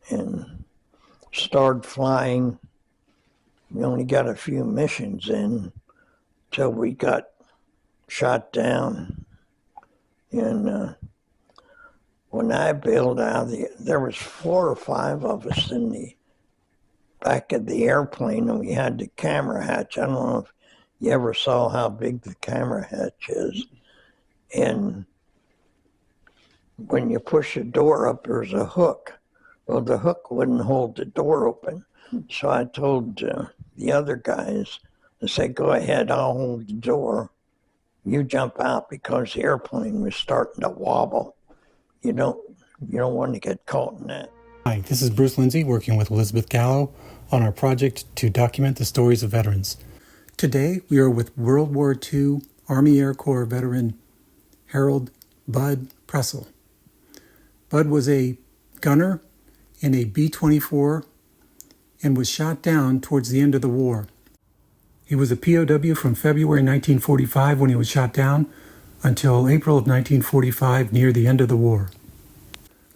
and started flying. We only got a few missions in till we got shot down. And when I bailed out, there was 4 or 5 of us in the back of the airplane, and we had the camera hatch. I don't know if you ever saw how big the camera hatch is. And when you push the door up, there's a hook. Well, the hook wouldn't hold the door open. So I told the other guys, I said, go ahead, I'll hold the door. You jump out, because the airplane was starting to wobble. You don't want to get caught in that. Hi, this is Bruce Lindsay working with Elizabeth Gallo on our project to document the stories of veterans. Today we are with World War II Army Air Corps veteran Harold Bud Pressel. Bud was a gunner in a B-24 and was shot down towards the end of the war. He was a POW from February 1945 when he was shot down until April of 1945 near the end of the war.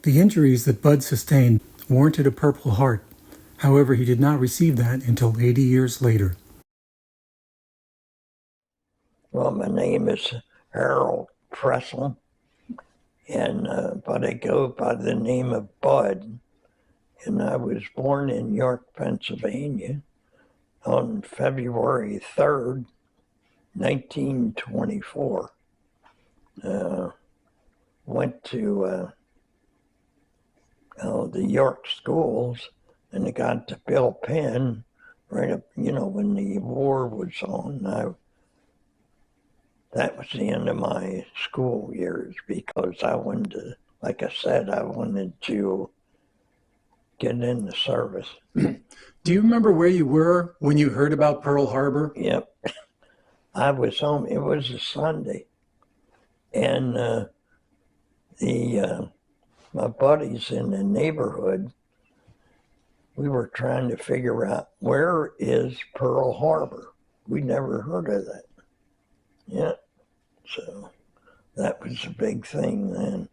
The injuries that Bud sustained warranted a Purple Heart. However, he did not receive that until 80 years later. Well, my name is Harold Pressel, but I go by the name of Bud. And I was born in York, Pennsylvania on February 3rd, 1924. Went to the York schools, and I got to Bill Penn right up, when the war was on. That was the end of my school years, because I wanted to, like I said, I wanted to get in the service. Do you remember where you were when you heard about Pearl Harbor? Yep. I was home. It was a Sunday. And my buddies in the neighborhood, we were trying to figure out, where is Pearl Harbor? We never heard of that. Yeah. So that was a big thing then.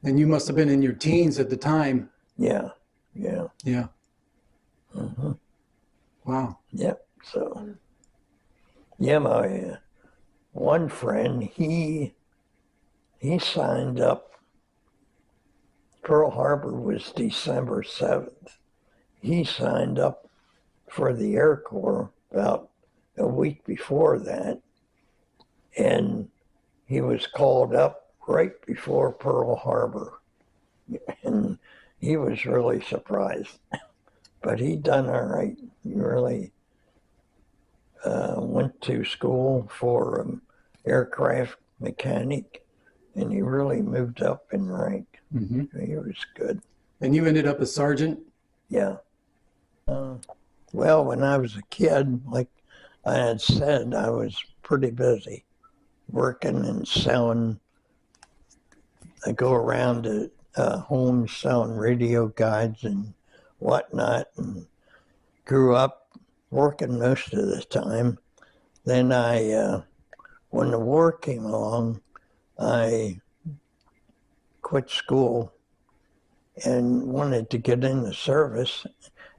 And you must have been in your teens at the time. Yeah. Mm-hmm. Wow. Yep. So, yeah, my one friend, he signed up. Pearl Harbor was December 7th. He signed up for the Air Corps about a week before that, and he was called up right before Pearl Harbor, and he was really surprised. But he done all right. He really went to school for aircraft mechanic, and he really moved up in rank. Mm-hmm. He was good. And you ended up a sergeant? Yeah. Well, when I was a kid, like I had said, I was pretty busy working and selling. I go around to homes selling radio guides and whatnot, and grew up working most of the time. Then when the war came along, I quit school and wanted to get in the service.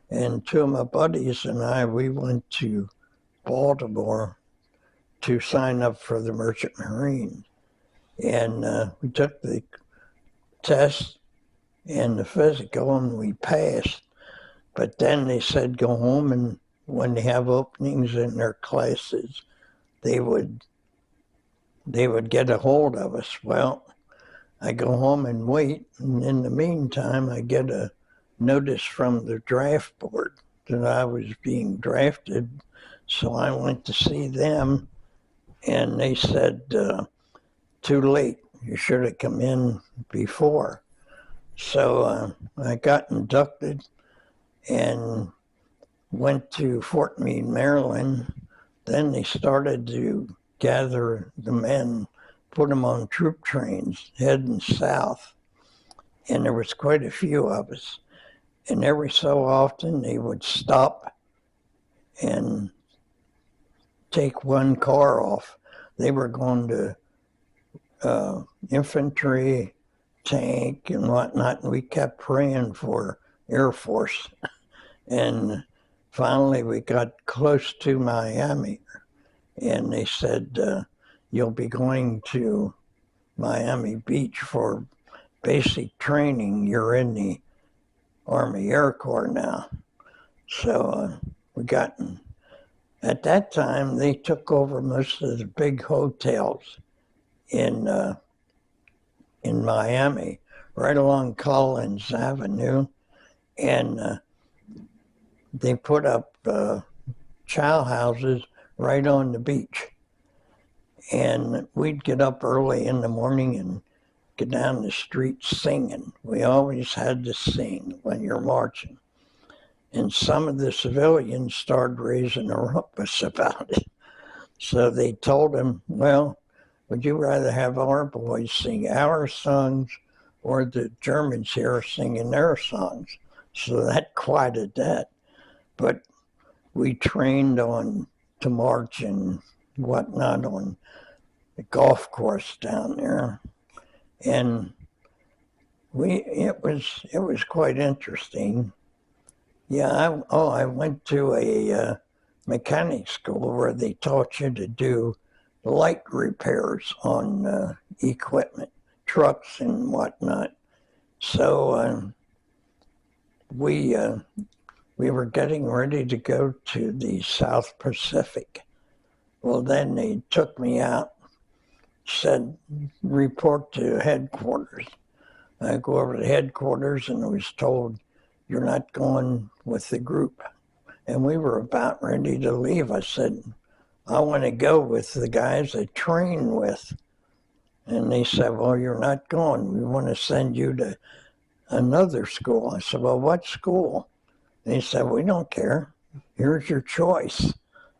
And 2 of my buddies and I, we went to Baltimore to sign up for the Merchant Marine. And we took the test and the physical, and we passed. But then they said go home, and when they have openings in their classes, they would get a hold of us. Well, I go home and wait, and in the meantime, I get a notice from the draft board that I was being drafted. So I went to see them, and they said, too late, you should have come in before. So I got inducted and went to Fort Meade, Maryland. Then they started to gather the men, put them on troop trains heading south. And there was quite a few of us. And every so often they would stop and take one car off. They were going to infantry, tank, and whatnot. And we kept praying for Air Force. And finally we got close to Miami, and they said, you'll be going to Miami Beach for basic training. You're in the Army Air Corps now. So we got, at that time, they took over most of the big hotels in Miami, right along Collins Avenue, and they put up chow houses right on the beach. And we'd get up early in the morning and get down the street singing. We always had to sing when you're marching. And some of the civilians started raising a rumpus about it. So they told him, well, would you rather have our boys sing our songs or the Germans here singing their songs? So that quieted that. But we trained on to march and whatnot on the golf course down there. And it was quite interesting. Yeah, I went to a mechanic school where they taught you to do light repairs on equipment, trucks and whatnot. So we were getting ready to go to the South Pacific. Well, then they took me out, said, report to headquarters. I go over to headquarters and I was told, you're not going with the group. And we were about ready to leave. I said, I want to go with the guys I train with. And they said, well, you're not going. We want to send you to another school. I said, well, what school? They said, we don't care. Here's your choice.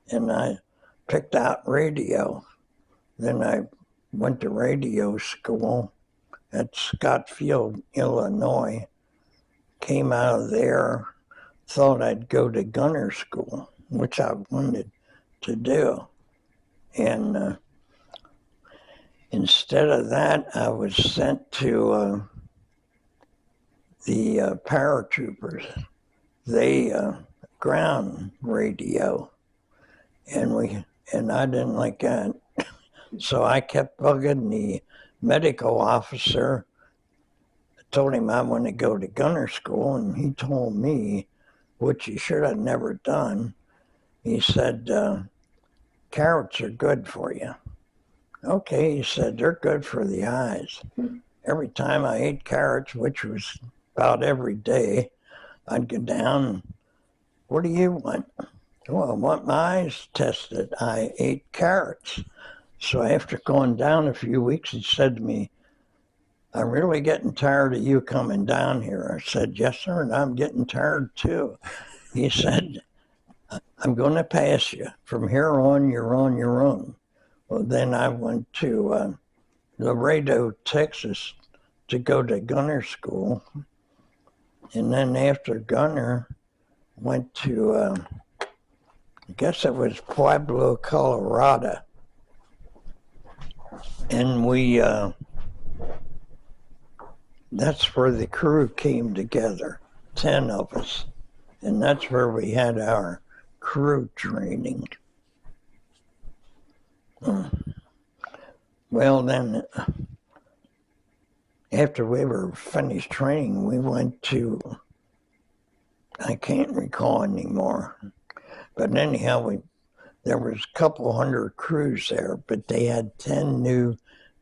And I picked out radio. Then I went to radio school at Scottsfield, Illinois. Came out of there, thought I'd go to gunner school, which I wanted to do. And instead of that, I was sent to the paratroopers. They ground radio, and I didn't like that. So I kept bugging the medical officer. I told him I want to go to gunner school, and he told me, which he should have never done. He said, carrots are good for you. Okay, he said, they're good for the eyes. Every time I ate carrots, which was about every day, I'd go down, what do you want? Well, I want my eyes tested. I ate carrots. So after going down a few weeks, he said to me, I'm really getting tired of you coming down here. I said, yes, sir, and I'm getting tired too. He said, I'm going to pass you. From here on, you're on your own. Well, then I went to Laredo, Texas to go to gunner school. And then after gunner, went to, I guess it was Pueblo, Colorado. And that's where the crew came together, 10 of us. And that's where we had our crew training. Well, then, after we were finished training, we went to, I can't recall anymore. But anyhow, there was a couple hundred crews there, but they had 10 new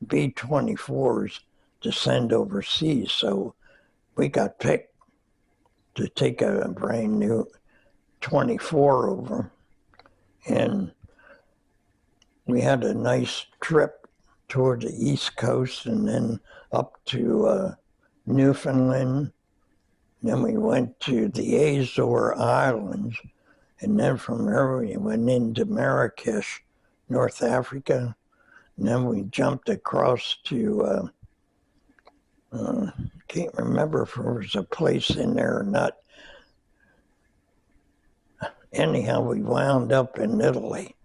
B-24s to send overseas. So we got picked to take a brand new 24 over. And we had a nice trip toward the East Coast and then up to Newfoundland. Then we went to the Azore Islands. And then from there we went into Marrakesh, North Africa. And then we jumped across to, can't remember if there was a place in there or not. Anyhow, we wound up in Italy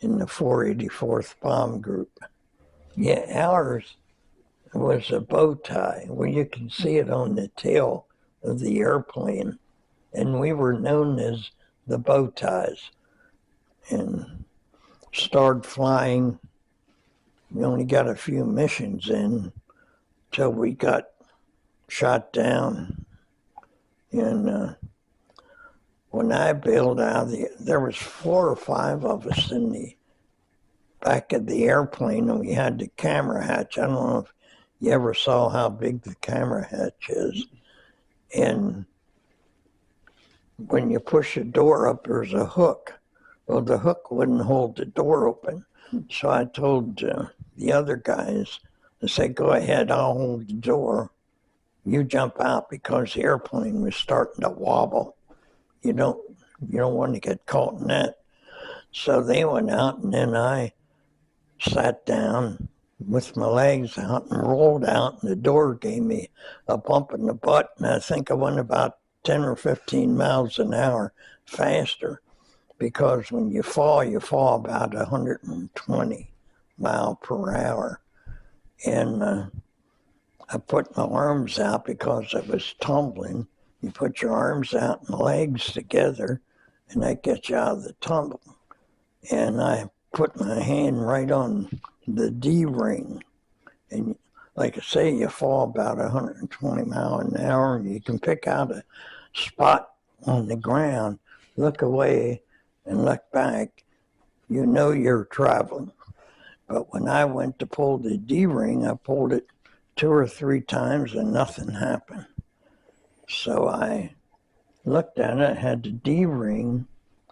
in the 484th Bomb Group. Yeah, ours was a bow tie. Well, you can see it on the tail of the airplane, and we were known as the bow ties. And started flying. We only got a few missions in till we got shot down. And when I bailed out, there was 4 or 5 of us in the back of the airplane, and we had the camera hatch. I don't know if you ever saw how big the camera hatch is. And when you push the door up, there's a hook. Well, the hook wouldn't hold the door open. So I told the other guys, I said, go ahead, I'll hold the door. You jump out, because the airplane was starting to wobble. You don't want to get caught in that. So they went out, and then I sat down with my legs out and rolled out, and the door gave me a bump in the butt, and I think I went about 10 or 15 miles an hour faster, because when you fall about 120 mile per hour. And I put my arms out because I was tumbling. You put your arms out and legs together, and that gets you out of the tumble. And I put my hand right on the D-ring. And like I say, you fall about 120 mile an hour, and you can pick out a spot on the ground, look away, and look back. You know you're traveling. But when I went to pull the D-ring, I pulled it 2 or 3 times and nothing happened. So I looked at it, had the D-ring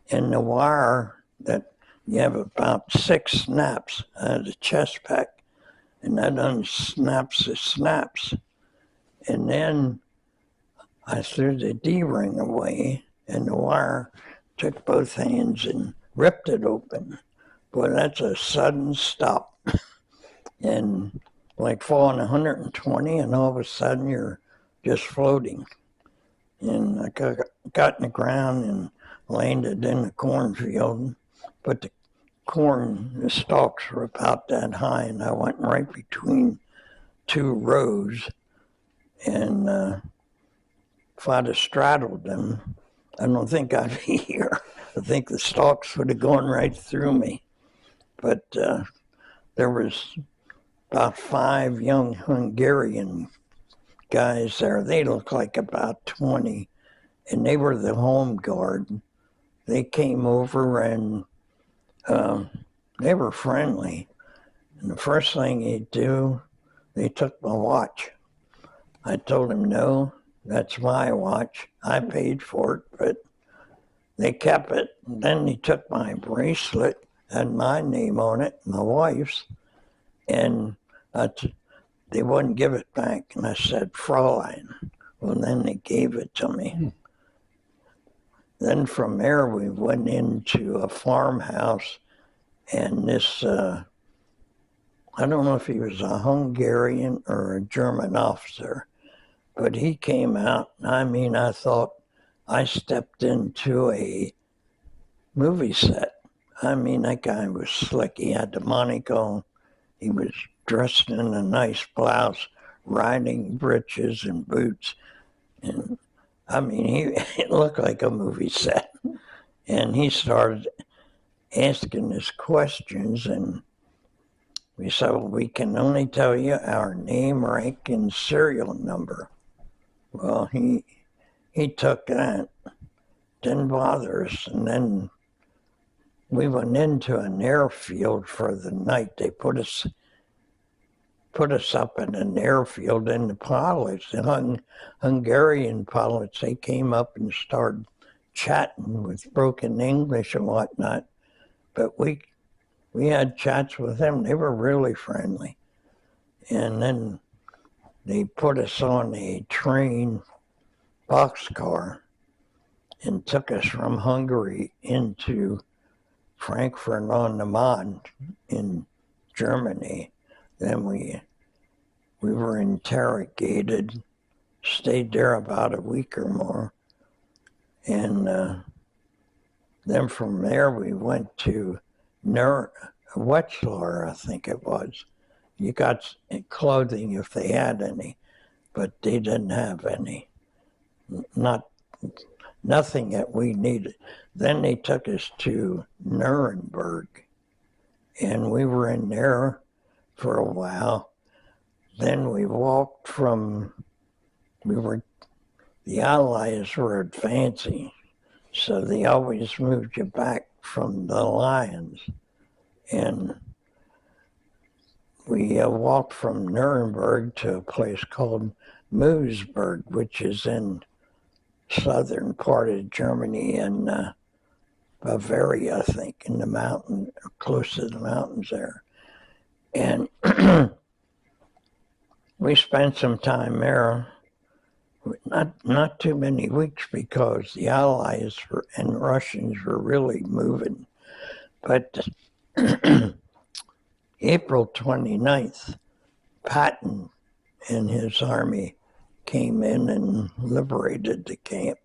and the wire that you have about 6 snaps out of the chest pack, and that unsnaps the snaps. And then I threw the D-ring away, and the wire took both hands and ripped it open. Boy, that's a sudden stop. And like falling 120, and all of a sudden you're just floating. And I got in the ground and landed in the cornfield, but the stalks were about that high, and I went right between 2 rows. And if I'd have straddled them, I don't think I'd be here. I think the stalks would have gone right through me. But there was about 5 young Hungarian guys there. They looked like about 20, and they were the home guard. They came over, and they were friendly. And the first thing they do, they took my watch. I told them, no, that's my watch. I paid for it, but they kept it. And then they took my bracelet, had my name on it, my wife's, and they wouldn't give it back. And I said, Fräulein. Well, then they gave it to me. Then from there, we went into a farmhouse, and this, I don't know if he was a Hungarian or a German officer, but he came out. I mean, I thought I stepped into a movie set. I mean, that guy was slick. He had the monocle. He was dressed in a nice blouse, riding breeches and boots. And I mean, it looked like a movie set. And he started asking us questions, and we said, well, we can only tell you our name, rank, and serial number. Well, he took that, didn't bother us, and then we went into an airfield for the night. They put us up in an airfield, and the pilots, the Hungarian pilots, they came up and started chatting with broken English and whatnot. But we had chats with them. They were really friendly. And then they put us on a train boxcar and took us from Hungary into Frankfurt on the Main in Germany. Then we were interrogated, stayed there about a week or more. And then from there we went to Wetzlar, I think it was. You got clothing if they had any, but they didn't have any. nothing that we needed. Then they took us to Nuremberg, and we were in there for a while. Then we walked the Allies were advancing, so they always moved you back from the lines. And we walked from Nuremberg to a place called Moosburg, which is in southern part of Germany and Bavaria, I think, in the mountain, close to the mountains there. And we spent some time there, not too many weeks, because the Allies and Russians were really moving. But April 29th, Patton and his army came in and liberated the camp.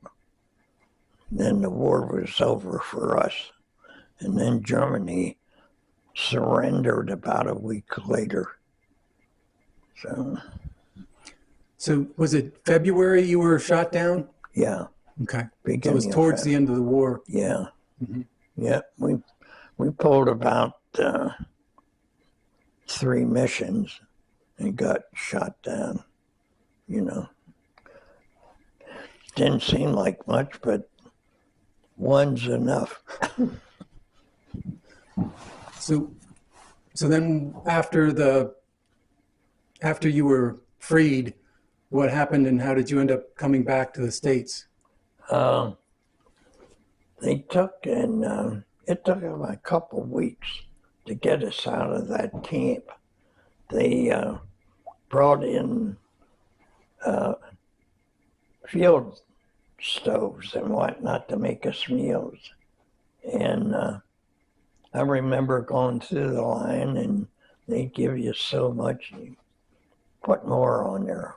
Then the war was over for us. And then Germany surrendered about a week later. So was it February you were shot down? Yeah. Okay. Beginning So it was towards the end of the war. Yeah. Mm-hmm. Yeah. We pulled about 3 missions and got shot down. Didn't seem like much, but one's enough. So then after you were freed, what happened and how did you end up coming back to the States? They took, and it took them a couple weeks to get us out of that camp. They brought in field stoves and whatnot to make us meals. And I remember going through the line and they give you so much, you put more on there.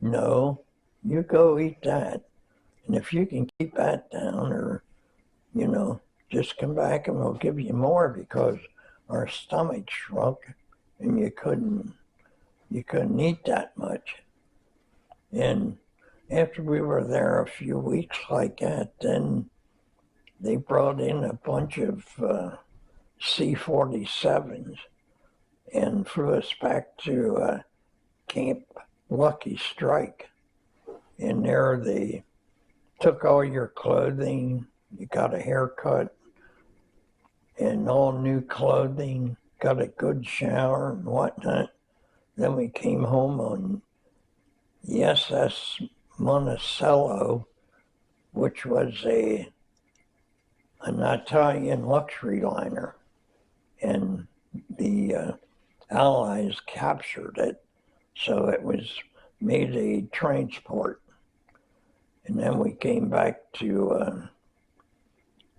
No, you go eat that. And if you can keep that down, or, just come back and we'll give you more, because our stomach shrunk and you couldn't eat that much. And after we were there a few weeks like that, then they brought in a bunch of C-47s and flew us back to Camp Lucky Strike. And there they took all your clothing, you got a haircut and all new clothing, got a good shower and whatnot. Then we came home on the SS Monticello, which was an Italian luxury liner, and the Allies captured it, so it was made a transport. And then we came back to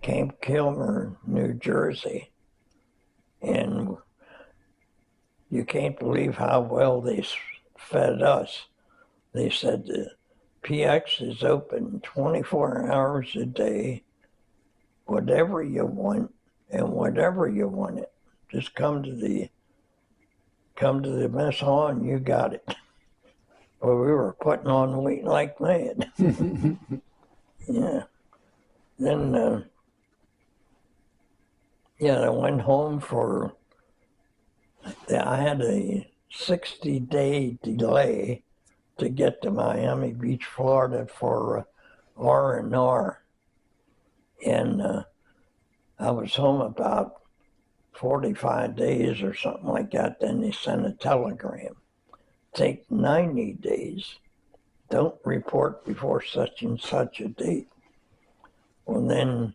Camp Kilmer, New Jersey, and you can't believe how well they fed us. They said the PX is open 24 hours a day, whatever you want and whatever you want it. Just come to the mess hall and you got it. Well, we were putting on weight like mad. Yeah. Then, I went home I had a 60-day delay to get to Miami Beach, Florida for R&R. And I was home about 45 days or something like that. Then they sent a telegram. Take 90 days. Don't report before such and such a date. Well, then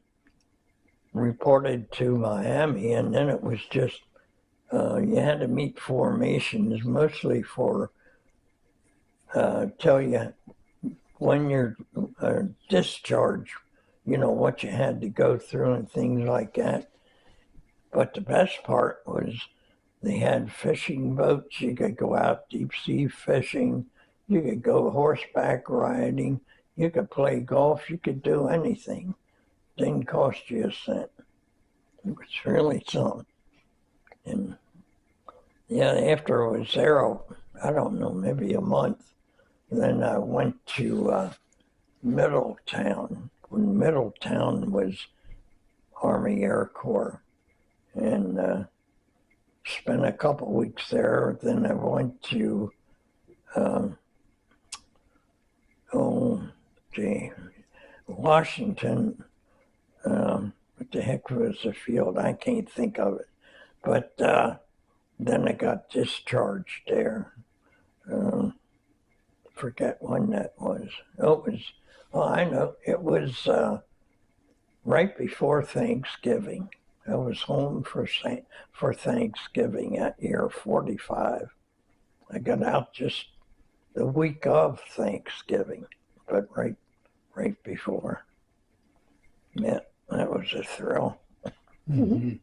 reported to Miami, and then it was just, you had to meet formations, mostly for tell you when you're discharged, what you had to go through and things like that. But the best part was they had fishing boats. You could go out deep sea fishing. You could go horseback riding. You could play golf. You could do anything. Didn't cost you a cent. It was really something. And after I was there, I don't know, maybe a month, then I went to Middletown, when Middletown was Army Air Corps, and spent a couple weeks there. Then I went to, um, oh, gee, Washington. What the heck was the field? I can't think of it. But then I got discharged there. Forget when that was. Oh, it was. Oh, I know. It was right before Thanksgiving. I was home for Thanksgiving that year, 45. I got out just the week of Thanksgiving, but right before. Yeah, that was a thrill. Mm-hmm.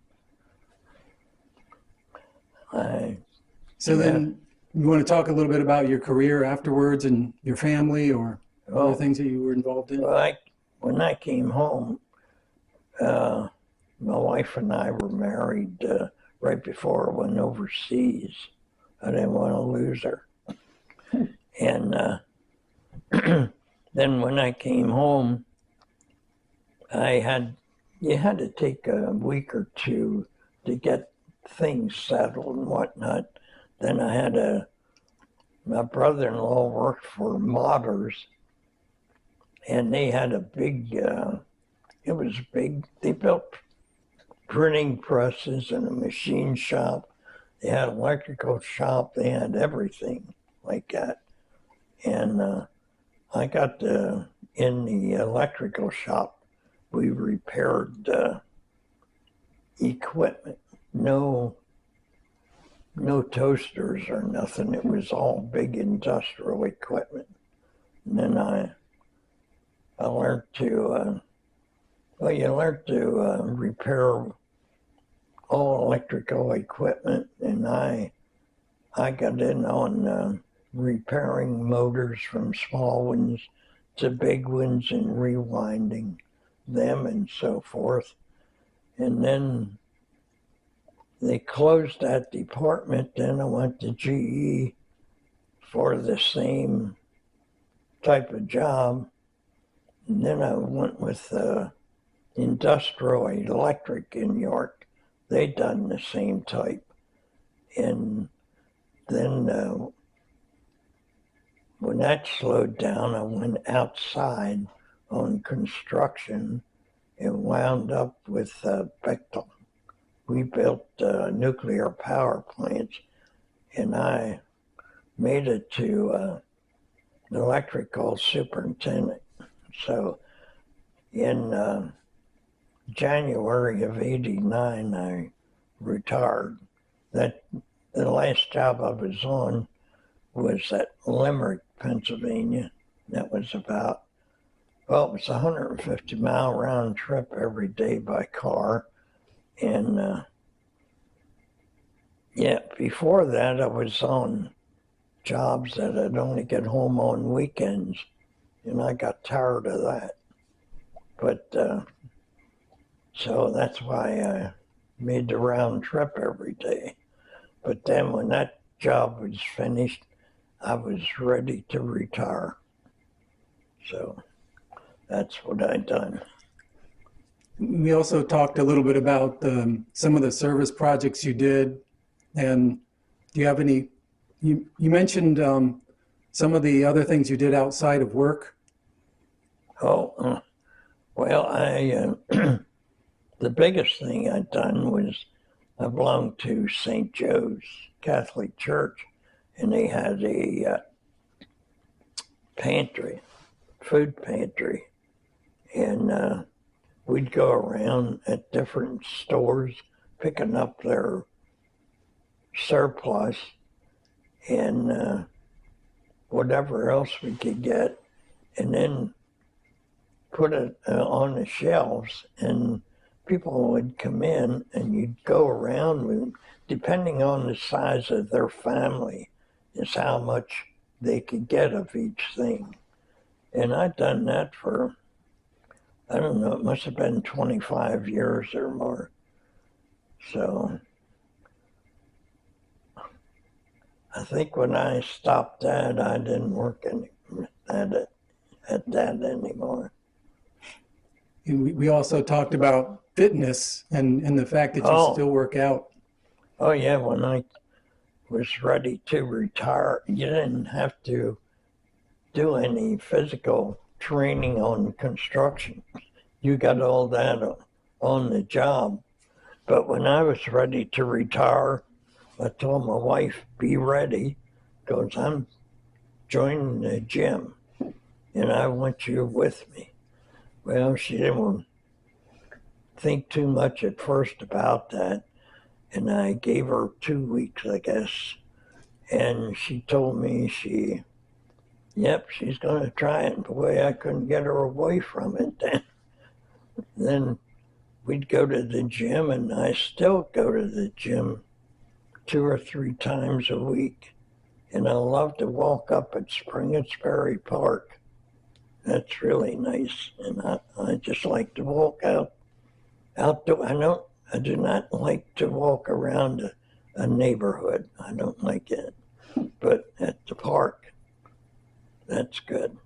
So Yeah. then you want to talk a little bit about your career afterwards and your family or other things that you were involved in? Well, when I came home, my wife and I were married right before I went overseas. I didn't want to lose her. And then when I came home, you had to take a week or two to get things settled and whatnot. Then I had my brother-in-law worked for Modders, and they had a big, it was big. They built printing presses and a machine shop. They had an electrical shop. They had everything like that. And I got in the electrical shop. We repaired equipment. No toasters or nothing. It was all big industrial equipment. And then I learned to, you learn to repair all electrical equipment, and I got in on repairing motors from small ones to big ones and rewinding them and so forth. And then they closed that department. Then I went to GE for the same type of job. And then I went with Industrial Electric in York. They done the same type. And then when that slowed down, I went outside on construction and wound up with Bechtel. We built nuclear power plants, and I made it to electrical superintendent. So in January of '89, I retired. The last job I was on was at Limerick, Pennsylvania. That was about, it was a 150-mile round trip every day by car. And before that, I was on jobs that I'd only get home on weekends, and I got tired of that. But so that's why I made the round trip every day. But then when that job was finished, I was ready to retire. So that's what I done. We also talked a little bit about some of the service projects you did. And do you have any, you mentioned some of the other things you did outside of work? Oh, well, the biggest thing I'd done was I belonged to St. Joe's Catholic Church, and they had a pantry, food pantry, and we'd go around at different stores picking up their surplus and whatever else we could get, and then put it on the shelves, and people would come in and you'd go around with, depending on the size of their family, is how much they could get of each thing. And I'd done that for, I don't know, it must have been 25 years or more. So I think when I stopped that, I didn't work at at that anymore. We also talked about fitness and the fact that you Oh. still work out. Oh yeah, when I was ready to retire, you didn't have to do any physical training on construction. You got all that on the job. But when I was ready to retire, I told my wife, be ready, because I'm joining the gym and I want you with me. Well, she didn't think too much at first about that. And I gave her 2 weeks, I guess. And she told me she's going to try it. Boy, I couldn't get her away from it then. Then we'd go to the gym, and I still go to the gym 2 or 3 times a week. And I love to walk up at Springersbury Park. That's really nice. And I just like to walk outdoor. I do not like to walk around a neighborhood. I don't like it. But at the park, that's good.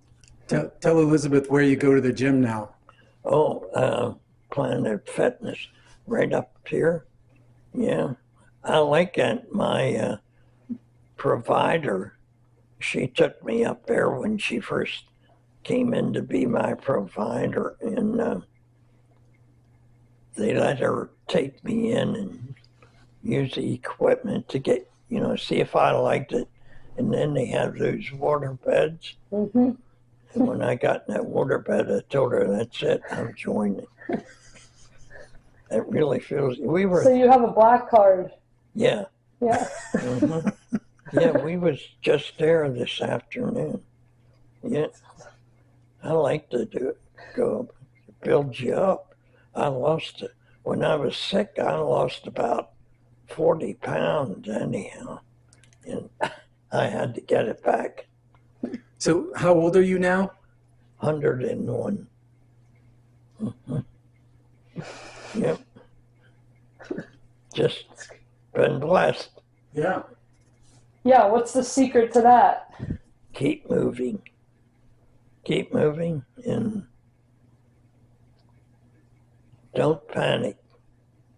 Tell Elizabeth where you go to the gym now. Oh, Planet Fitness, right up here. Yeah, I like it. My provider, she took me up there when she first came in to be my provider, and they let her take me in and use the equipment to get, see if I liked it. And then they have those water beds. Mm-hmm. And when I got in that water bed, I told her, that's it, I'm joining. It really feels, So you have a black card. Yeah. Yeah. Mm-hmm. Yeah, we was just there this afternoon. Yeah. I like to go build you up. When I was sick, I lost about 40 pounds anyhow. And I had to get it back. So how old are you now? 101. Mm-hmm. Yep. Just been blessed. Yeah. Yeah, what's the secret to that? Keep moving. Keep moving and don't panic.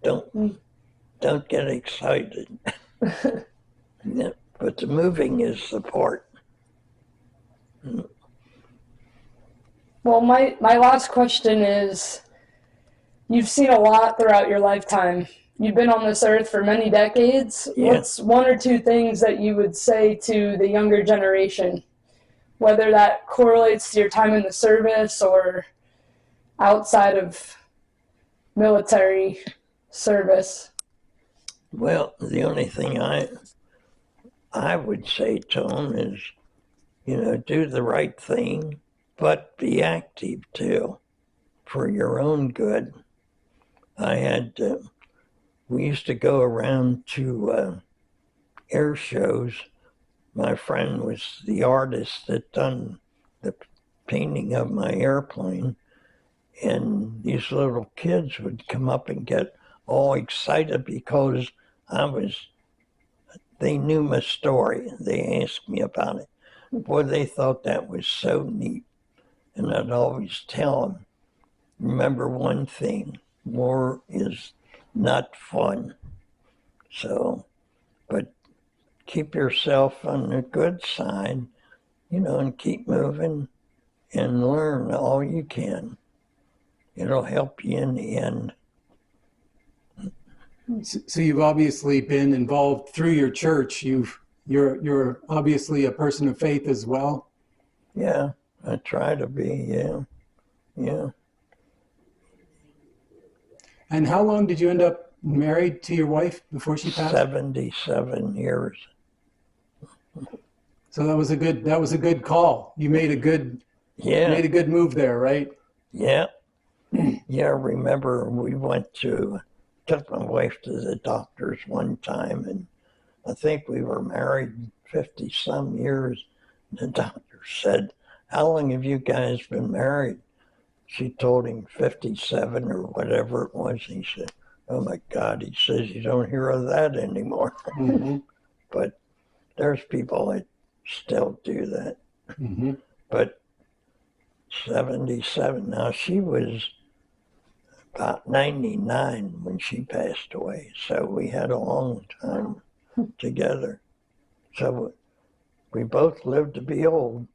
Don't get excited. Yeah, but the moving is the part. Well, my last question is, you've seen a lot throughout your lifetime. You've been on this earth for many decades. Yeah. What's 1 or 2 things that you would say to the younger generation, whether that correlates to your time in the service or outside of military service? Well, the only thing I would say to them is, do the right thing, but be active too, for your own good. We used to go around to air shows. My friend was the artist that done the painting of my airplane, and these little kids would come up and get all excited because they knew my story. They asked me about it. Boy, they thought that was so neat. And I'd always tell them, remember one thing, war is not fun. So, but keep yourself on the good side, and keep moving and learn all you can. It'll help you in the end. So you've obviously been involved through your church. You're obviously a person of faith as well. Yeah, I try to be, yeah. And how long did you end up married to your wife before she passed? 77 years. So that was a good call. You made a good move there, right? Yeah. Yeah, I remember we took my wife to the doctors one time, and I think we were married 50 some years. The doctor said, how long have you guys been married? She told him 57 or whatever it was. He said, oh my God, he says, you don't hear of that anymore. Mm-hmm. But there's people that still do that. Mm-hmm. But 77. Now, she was about 99 when she passed away, so we had a long time together. So we both lived to be old.